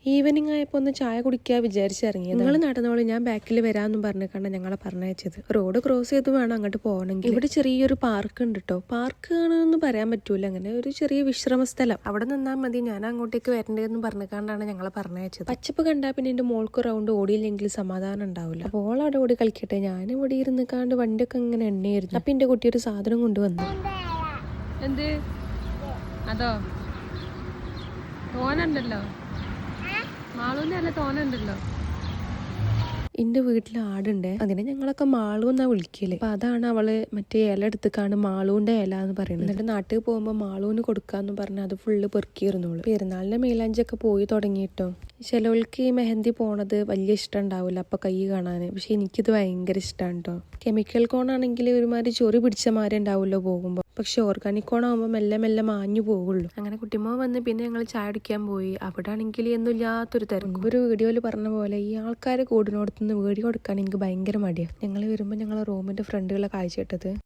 Evening ആയപ്പോൾ ഒന്ന് ചായ കുടിക്കാൻ വിചാരിച്ചിറങ്ങിയത്. നിങ്ങൾ നടന്നോളൂ, ഞാൻ ബാക്കിൽ വരാമെന്നും പറഞ്ഞിട്ടാണ് ഞങ്ങളെ പറഞ്ഞയച്ചത്. റോഡ് ക്രോസ് ചെയ്ത് വേണം അങ്ങോട്ട് പോകണമെങ്കിൽ. ഇവിടെ ചെറിയൊരു പാർക്ക് ഉണ്ട് കേട്ടോ. പാർക്ക് ആണെന്ന് പറയാൻ പറ്റൂല, അങ്ങനെ ഒരു ചെറിയ വിശ്രമ സ്ഥലം. അവിടെ നിന്നാൽ മതി, ഞാൻ അങ്ങോട്ടേക്ക് വരണ്ടേന്ന് പറഞ്ഞിട്ടാണ് ഞങ്ങളെ പറഞ്ഞയച്ചത്. പച്ചപ്പ് കണ്ടാൽ പിന്നെ എൻ്റെ മോൾക്ക് റൗണ്ട് ഓടിയില്ലെങ്കിൽ സമാധാനം ഉണ്ടാവില്ല. അപ്പോൾ ഓൾ അവിടെ ഓടി കളിക്കട്ടെ, ഞാൻ ഇവിടെ ഇരുന്നിക്കാണ്ട് വണ്ടിയൊക്കെ ഇങ്ങനെ എണ്ണയായിരുന്നു. അപ്പം എൻ്റെ കുട്ടി ഒരു സാധനം കൊണ്ടുവന്നു. എന്ത് അതോ തോനുണ്ടല്ലോ, മാളൂന്റെ അല്ല തോനുണ്ടല്ലോ. എൻ്റെ വീട്ടിൽ ആടുണ്ട്, അതിനെ ഞങ്ങളൊക്കെ മാളു എന്നാ വിളിക്കല്. അപ്പൊ അതാണ് അവള് മറ്റേ ഇല എടുത്തേക്കാണ് മാളൂന്റെ ഇല എന്ന് പറയുന്നത്. എന്നിട്ട് നാട്ടിൽ പോകുമ്പോൾ മാളൂന് കൊടുക്കാന്ന് പറഞ്ഞാൽ അത് ഫുള്ള് പെറുക്കിയിരുന്നോളൂ. പെരുന്നാളിന്റെ മേലാഞ്ചൊക്കെ പോയി തുടങ്ങിയിട്ടോ. ചിലവൾക്ക് ഈ മെഹന്തി പോണത് വലിയ ഇഷ്ടം ഉണ്ടാവില്ല അപ്പൊ കൈ കാണാൻ, പക്ഷെ എനിക്കിത് ഭയങ്കര ഇഷ്ടമാണ് കേട്ടോ. കെമിക്കൽ കോണാണെങ്കിൽ ഒരുമാതിരി ചൊറി പിടിച്ച മാതിരി ഉണ്ടാവുമല്ലോ പോകുമ്പോൾ, പക്ഷെ ഓർഗാനിക് കോണാകുമ്പോൾ മെല്ലെ മെല്ലെ മാഞ്ഞു പോകുള്ളൂ. അങ്ങനെ കുട്ടിമ്മ വന്ന് പിന്നെ ഞങ്ങൾ ചായ അടിക്കാൻ പോയി. അവിടെ ആണെങ്കിൽ ഒന്നുമില്ലാത്തൊരു തിരക്കും. ഒരു വീഡിയോയിൽ പറഞ്ഞ പോലെ ഈ ആൾക്കാരെ കൂടിനോടത്തുനിന്ന് വീഡിയോ കൊടുക്കാൻ എനിക്ക് ഭയങ്കര മടിയാണ്. ഞങ്ങൾ വരുമ്പോൾ ഞങ്ങളെ റൂമിന്റെ ഫ്രണ്ടുകളെ കാഴ്ച ഇട്ടത്